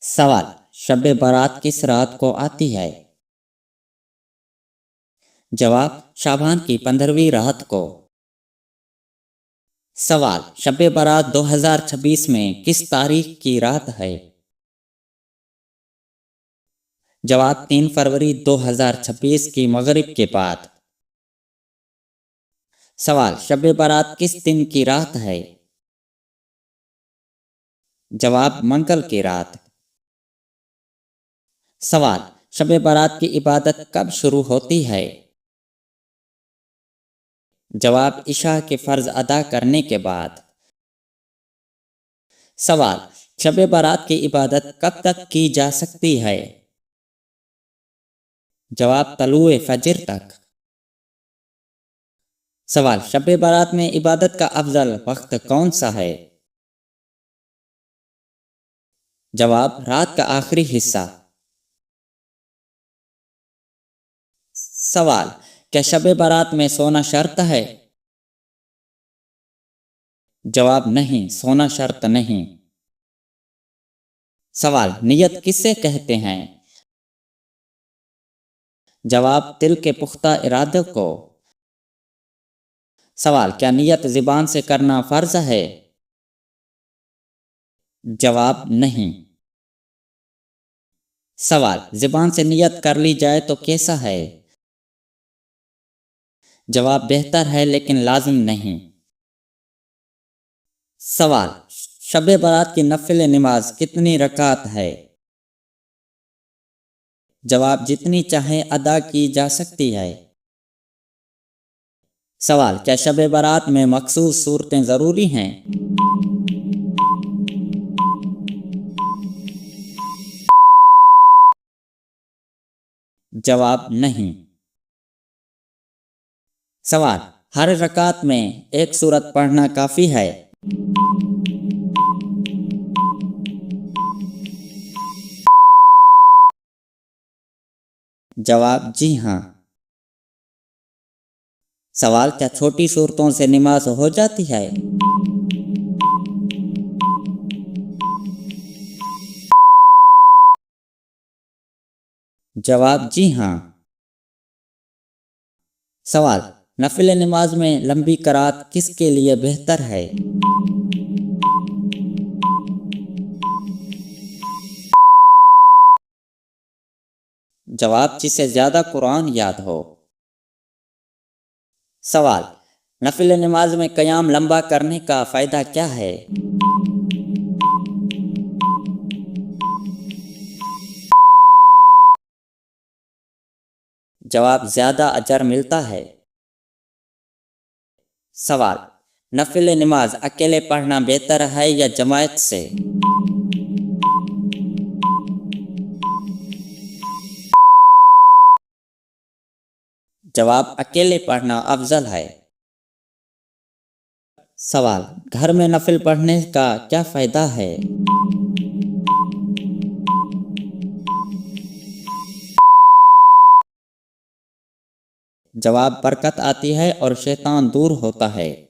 سوال: شب برات کس رات کو آتی ہے؟ جواب: شعبان کی 15ویں رات کو۔ سوال: شب برات 2026 میں کس تاریخ کی رات ہے؟ جواب: 3 فروری 2026 کی مغرب کے بعد۔ سوال: شب برات کس دن کی رات ہے؟ جواب: منگل کی رات۔ سوال: شب برات کی عبادت کب شروع ہوتی ہے؟ جواب: عشاء کے فرض ادا کرنے کے بعد۔ سوال: شب برات کی عبادت کب تک کی جا سکتی ہے؟ جواب: طلوع فجر تک۔ سوال: شب برات میں عبادت کا افضل وقت کون سا ہے؟ جواب: رات کا آخری حصہ۔ سوال: کیا شب برات میں سونا شرط ہے؟ جواب: نہیں، سونا شرط نہیں۔ سوال: نیت کسے کہتے ہیں؟ جواب: دل کے پختہ ارادے کو۔ سوال: کیا نیت زبان سے کرنا فرض ہے؟ جواب: نہیں۔ سوال: زبان سے نیت کر لی جائے تو کیسا ہے؟ جواب: بہتر ہے لیکن لازم نہیں۔ سوال: شب برات کی نفل نماز کتنی رکعت ہے؟ جواب: جتنی چاہے ادا کی جا سکتی ہے۔ سوال: کیا شب برات میں مخصوص صورتیں ضروری ہیں؟ جواب: نہیں۔ سوال: ہر رکعت میں ایک سورت پڑھنا کافی ہے؟ جواب: جی ہاں۔ سوال: کیا چھوٹی صورتوں سے نماز ہو جاتی ہے؟ جواب: جی ہاں۔ سوال: نفل نماز میں لمبی قرات کس کے لیے بہتر ہے؟ جواب: جسے زیادہ قرآن یاد ہو۔ سوال: نفل نماز میں قیام لمبا کرنے کا فائدہ کیا ہے؟ جواب: زیادہ اجر ملتا ہے۔ سوال: نفل نماز اکیلے پڑھنا بہتر ہے یا جماعت سے؟ جواب: اکیلے پڑھنا افضل ہے۔ سوال: گھر میں نفل پڑھنے کا کیا فائدہ ہے؟ جواب: برکت آتی ہے اور شیطان دور ہوتا ہے۔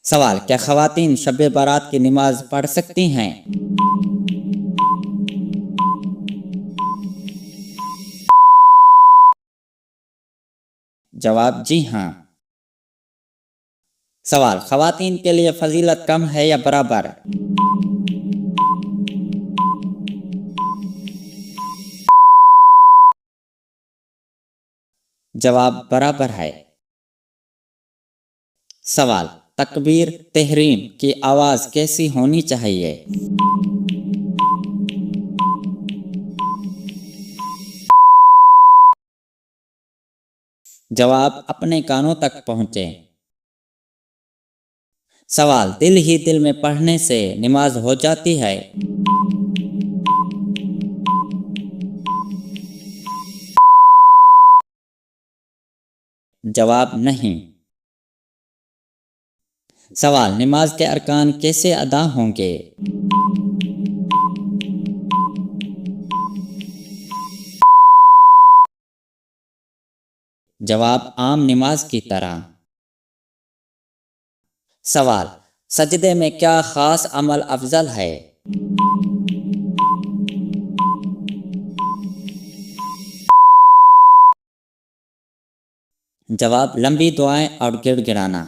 سوال: کیا خواتین شب برات کی نماز پڑھ سکتی ہیں؟ جواب: جی ہاں۔ سوال: خواتین کے لیے فضیلت کم ہے یا برابر؟ جواب: برابر ہے۔ سوال: تکبیر تحریم کی آواز کیسی ہونی چاہیے؟ جواب: اپنے کانوں تک پہنچے۔ سوال: دل ہی دل میں پڑھنے سے نماز ہو جاتی ہے؟ جواب: نہیں۔ سوال: نماز کے ارکان کیسے ادا ہوں گے؟ جواب: عام نماز کی طرح۔ سوال: سجدے میں کیا خاص عمل افضل ہے؟ جواب لمبی دعائیں اور گڑ گڑانا۔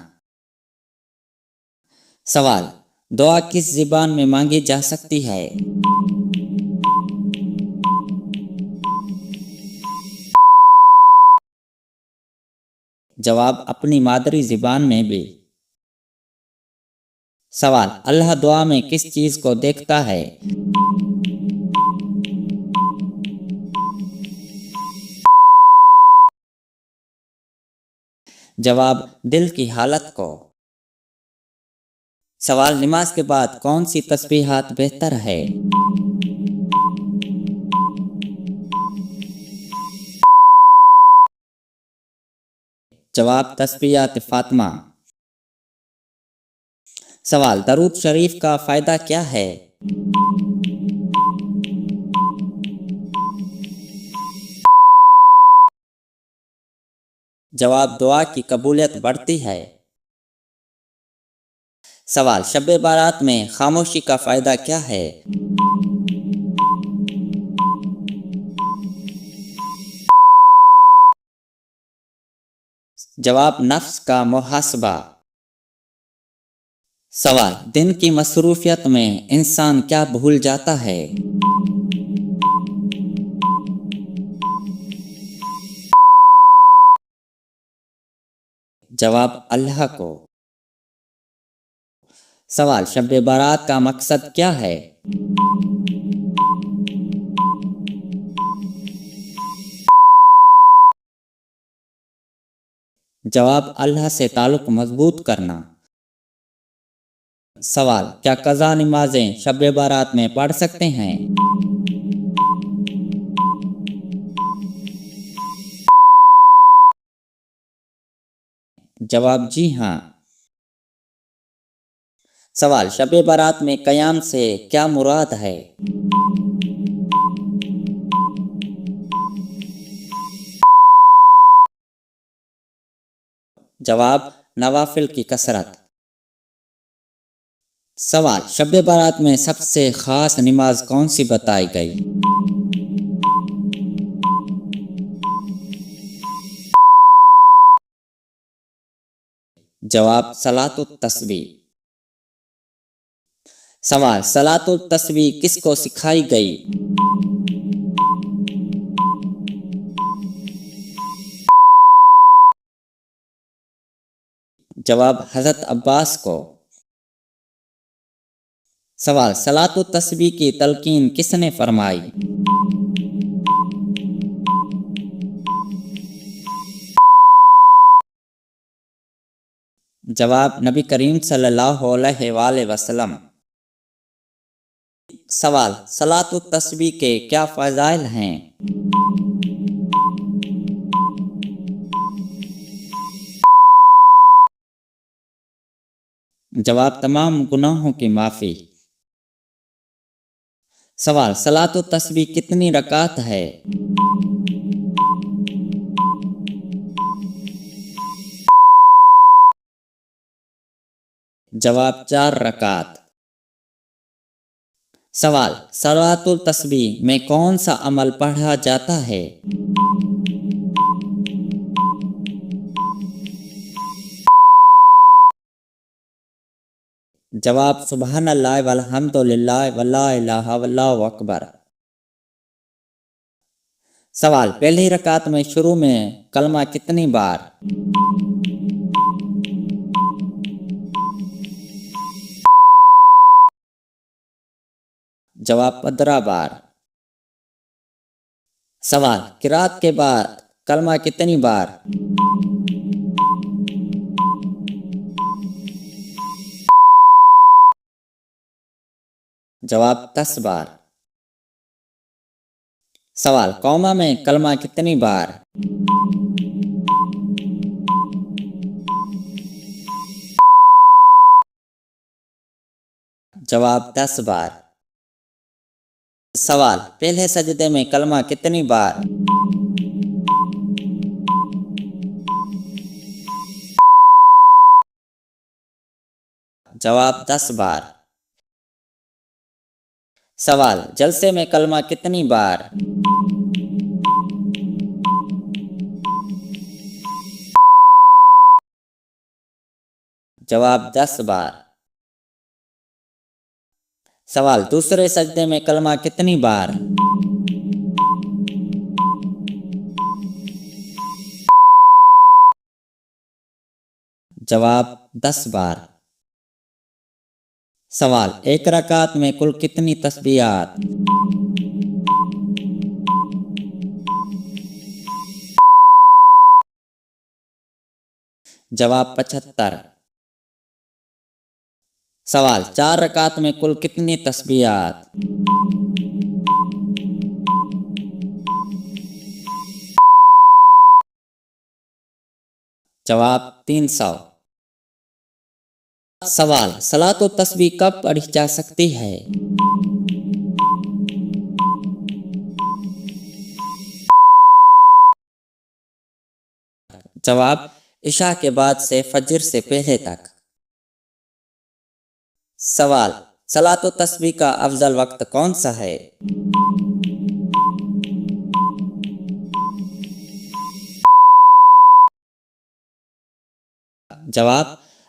سوال دعا کس زبان میں مانگی جا سکتی ہے؟ جواب اپنی مادری زبان میں بھی۔ سوال اللہ دعا میں کس چیز کو دیکھتا ہے؟ جواب دل کی حالت کو۔ سوال نماز کے بعد کون سی تسبیحات بہتر ہے؟ جواب تسبیحات فاطمہ۔ سوال درود شریف کا فائدہ کیا ہے؟ جواب دعا کی قبولیت بڑھتی ہے۔ سوال شب بارات میں خاموشی کا فائدہ کیا ہے؟ جواب نفس کا محاسبہ۔ سوال دن کی مصروفیت میں انسان کیا بھول جاتا ہے؟ جواب اللہ کو۔ سوال شب بارات کا مقصد کیا ہے؟ جواب اللہ سے تعلق مضبوط کرنا۔ سوال کیا قضا نمازیں شب بارات میں پڑھ سکتے ہیں؟ جواب جی ہاں۔ سوال شب بارات میں قیام سے کیا مراد ہے؟ جواب نوافل کی کثرت۔ سوال شب بارات میں سب سے خاص نماز کون سی بتائی گئی؟ جواب صلاۃ التسبیح۔ سوال صلاۃ التسبیح کس کو سکھائی گئی؟ جواب حضرت عباس کو۔ سوال صلاۃ التسبیح کی تلقین کس نے فرمائی؟ جواب نبی کریم صلی اللہ علیہ وآلہ وسلم۔ سوال صلاۃ التسبیح کے کیا فضائل ہیں؟ جواب تمام گناہوں کی معافی۔ سوال صلاۃ التسبیح کتنی رکعت ہے؟ جواب 4 رکعت۔ سوال صلاۃ التسبیح میں کون سا عمل پڑھا جاتا ہے؟ جواب سبحان اللہ والحمد للہ ولا الہ واللہ اکبر۔ سوال پہلی رکعت میں شروع میں کلمہ کتنی بار؟ جواب 15 بار۔ سوال قرات کے بعد کلمہ کتنی بار؟ جواب 10 بار۔ سوال قوما میں کلمہ کتنی بار؟ جواب 10 بار۔ سوال پہلے سجدے میں کلمہ کتنی بار؟ جواب 10 بار۔ سوال جلسے میں کلمہ کتنی بار؟ جواب 10 بار۔ سوال دوسرے سجدے میں کلمہ کتنی بار؟ جواب 10 بار۔ سوال ایک رکعت میں کل کتنی تسبیحات؟ جواب 75۔ سوال 4 رکعت میں کل کتنی تسبیحات؟ جواب 300۔ سوال صلاۃ و تسبیح کب پڑھی جا سکتی ہے؟ جواب عشاء کے بعد سے فجر سے پہلے تک۔ سوال صلاۃ و تسبیح کا افضل وقت کون سا ہے؟ جواب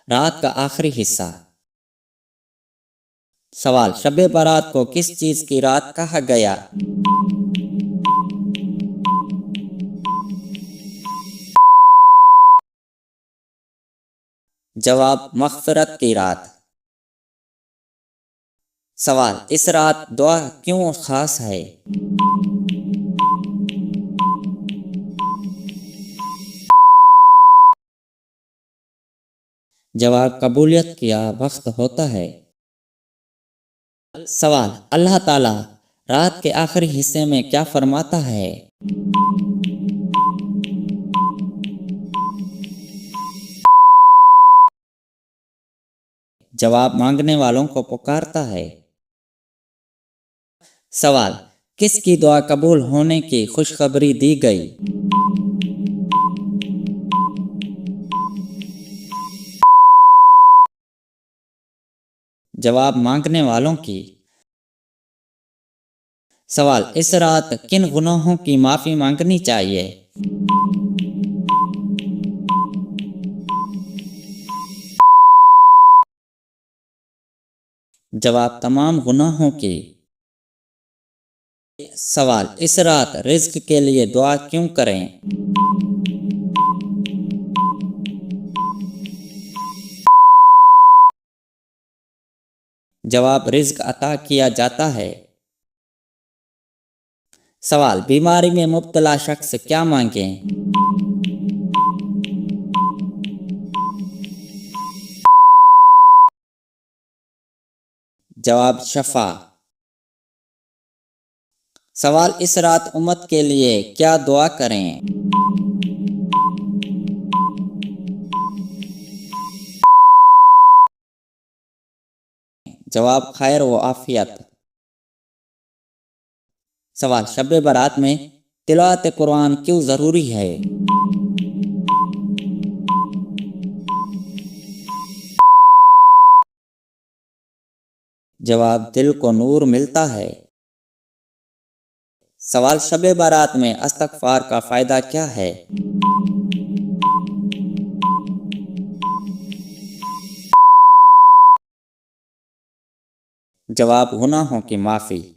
رات کا آخری حصہ۔ سوال شب برات کو کس چیز کی رات کہا گیا؟ جواب مغفرت کی رات۔ سوال اس رات دعا کیوں خاص ہے؟ جواب قبولیت کا وقت ہوتا ہے۔ سوال اللہ تعالی رات کے آخری حصے میں کیا فرماتا ہے؟ جواب مانگنے والوں کو پکارتا ہے۔ سوال کس کی دعا قبول ہونے کی خوشخبری دی گئی؟ جواب مانگنے والوں کی۔ سوال اس رات کن گناہوں کی معافی مانگنی چاہیے؟ جواب تمام گناہوں کی۔ سوال اس رات رزق کے لیے دعا کیوں کریں؟ جواب رزق عطا کیا جاتا ہے۔ سوال بیماری میں مبتلا شخص کیا مانگیں؟ جواب شفا۔ سوال اس رات امت کے لیے کیا دعا کریں؟ جواب خیر و عافیت۔ سوال شب برات میں تلاوت قرآن کیوں ضروری ہے؟ جواب دل کو نور ملتا ہے۔ سوال شب برات میں استغفار کا فائدہ کیا ہے؟ جواب گناہوں کی معافی۔